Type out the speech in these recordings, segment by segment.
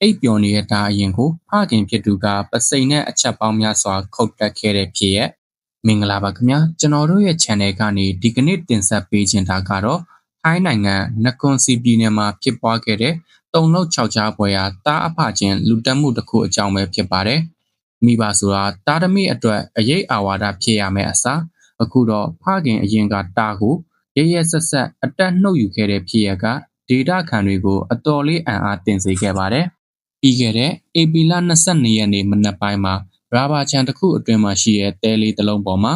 အိပ်ပျော်နေတဲ့ဒါအရင်ကိုဖခင်ဖြစ်သူကပစိန်နဲ့အချက်ပေါင်းများစွာခုတ်တက်ခဲ့တဲ့ဖြစ်ရဲ့မင်္ဂလာပါခင်ဗျာကျွန်တော်တို့ရဲ့ channel ကနေဒီကနေ့တင်ဆက်ပေးခြင်းတာကတော့ထိုင်းနိုင်ငံနကွန်စီပြည်နယ်မှာဖြစ်ပွားခဲ့တဲ့တုံလုံး6ချားပွဲရာတားအဖချင်းလူတက်မှုတစ်ခုအကြောင်းပဲဖြစ်ပါတယ်မိဘဆိုတာတားသမီးအတွက်အရေးအာဝါဒဖြစ်ရမယ်အစားအခုတော့ဖခင်အရင်ကတားကိုရရဆက်ဆက်အတက်နှုတ်ယူခဲ့တဲ့ဖြစ်ရကဒေတာခံတွေကိုအတော်လေးအံ့အားတင်စေခဲ့ပါတယ်ပြီးခဲ့တဲ့ဧပြီလ22ရက်နေ့မနက်ပိုင်းမှာရာဘာချန်တစ်ခုအတွင်းမှာရှိတဲ့တဲလေးတစ်လုံးပေါ်မှာ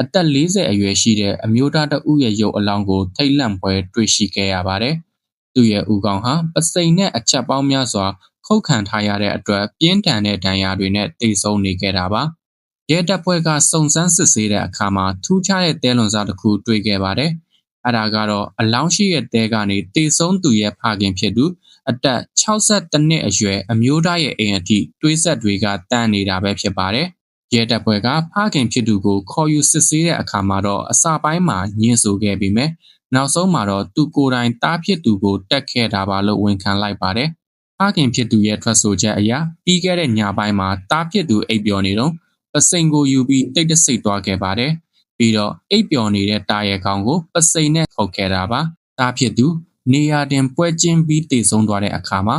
အသက်40အရွယ်ရှိတဲ့အမျိုးသားတဦးရဲ့ရုပ်အလောင်းကိုထိတ်လန့်ပွဲတွေ့ရှိခဲ့ရပါတယ်။သူ့ရဲ့ဦးခေါင်းဟာပစိန်နဲ့အချက်ပေါင်းများစွာခုတ်ခံထားရတဲ့အတွက်ပြင်းထန်တဲ့ဒဏ်ရာတွေနဲ့တိတ်ဆုံးနေခဲ့တာပါ။ရဲတပ်ဖွဲ့ကစုံစမ်းစစ်ဆေးတဲ့အခါမှာထူးခြားတဲ့တဲလွန်စားတစ်ခုတွေ့ခဲ့ပါတယ်။အဲ့ဒါကတော့အလောင်းရှိတဲ့တဲကနေတိတ်ဆုံးသူရဲ့ဖခင်ဖြစ်သူအသက်62နှစ်အရွယ်အမျိုးသားရဲ့အိမ်အထိတွေးဆက်တွေကတန်းနေတာပဲဖြစ်ပါတယ်။ရဲတပ်ဖွဲ့ကဖခင်ဖြစ်သူကိုခေါ်ယူစစ်ဆေးတဲ့အခါမှာတော့အစပိုင်းမှာညှင်းဆိုခဲ့ပြီးမြဲနောက်ဆုံးမှာတော့သူကိုယ်တိုင်တားဖြစ်သူကိုတက်ခဲ့တာပါလို့ဝန်ခံလိုက်ပါတယ်။ဖခင်ဖြစ်သူရဲ့ထွက်ဆိုချက်အရပြီးခဲ့တဲ့ညပိုင်းမှာတားဖြစ်သူအိပ်ပျော်နေတော့ပစိန်ကိုယူပြီးတိတ်တဆိတ်သွားခဲ့ပါတယ်။ပြီးတော့အိပ်ပျော်နေတဲ့တားရဲ့ခေါင်းကိုပစိန်နဲ့ခုတ်ခဲ့တာပါ။တားဖြစ်သူနေရာတင်ပွဲကျင်းပြီးတည်ဆုံးသွားတဲ့အခါမှာ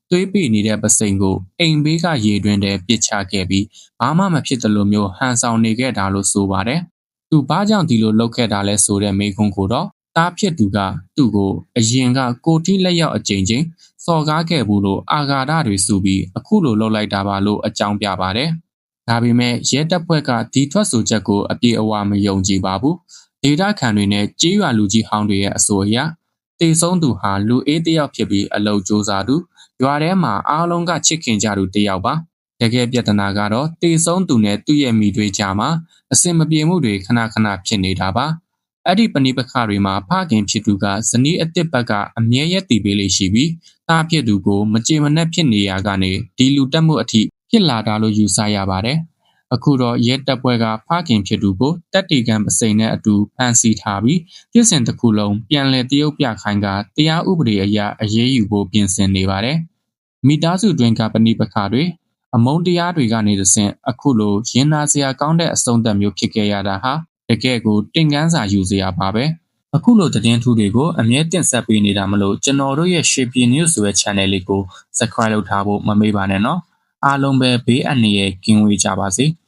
သွေးပိနေတဲ့ပစိန်ကိုအိမ်ဘေးကရေတွင်းထဲပစ်ချခဲ့ပြီးဘာမှမဖြစ်သလိုမျိုးဟန်ဆောင်နေခဲ့တာလို့ဆိုပါတယ်။သူဘာကြောင့်ဒီလိုလုပ်ခဲ့တာလဲဆိုတဲ့မေးခွန်းကိုတော့တားဖြစ်သူကသူ့ကိုအရင်ကကိုထိလက်ရောက်အကြိမ်ချင်းစော်ကားခဲ့ဘူးလို့အာဃာတတွေစုပြီးအခုလိုလုပ်လိုက်တာပါလို့အကြောင်းပြပါတယ်။ဒါပေမဲ့ရဲတပ်ဖွဲ့ကဒီထွက်ဆိုချက်ကိုအပြေအဝမယုံကြည်ပါဘူး။ဒေတာခံတွေနဲ့ကြေးရွာလူကြီးဟောင်းတွေရဲ့အဆိုအရတေဆုံးသူဟာလူအေးတယောက်ဖြစ်ပြီးအလုပ်ကြိုးစားသူရွာထဲမှာအားလုံးကချစ်ခင်ကြသူတယောက်ပါတကယ်ပြဿနာကတော့တေဆုံးသူနဲ့သူ့ရဲ့မိတွေကြားမှာအစင်မပြေမှုတွေခဏခဏဖြစ်နေတာပါအဲ့ဒီပဏိပခတွေမှာဖခင်ဖြစ်သူကဇနီးအစ်စ်ဘက်ကအမြဲရက်တည်ပေးလေးရှိပြီးသားဖြစ်သူကိုမကြေမနက်ဖြစ်နေရကနေဒီလူတက်မှုအထိဖြစ်လာတာလို့ယူဆရပါတယ်အခုတော့ရဲတပ်ဖွဲ့ကဖခင်ဖြစ်သူကိုတက်တီကံပစိန်နဲ့အတူဖမ်းဆီးထားပြီးပြည်စင်တစ်ခုလုံးပြန်လည်တရုပ်ပြခိုင်းကတရားဥပဒေအရအရေးယူဖို့ပြင်ဆင်နေပါတယ်။မိသားစုတွင်ကပဏိပခတွေအမုန်းတရားတွေကနေသဖြင့်အခုလိုရင်နာစရာကောင်းတဲ့အဆုံးသတ်မျိုးဖြစ်ခဲ့ရတာဟာတကယ်ကိုတင်ကန်းစာယူစရာပါပဲ။အခုလိုသတင်းထူးတွေကိုအမြဲတင်ဆက်ပေးနေတာမလို့ကျွန်တော်တို့ရဲ့ရွှေပြည် news ဆိုတဲ့ channel လေးကို subscribe လုပ်ထားဖို့မမေ့ပါနဲ့နော်။အားလုံးပဲဘေးအန္တရာယ်ကင်းဝေးကြပါစေ။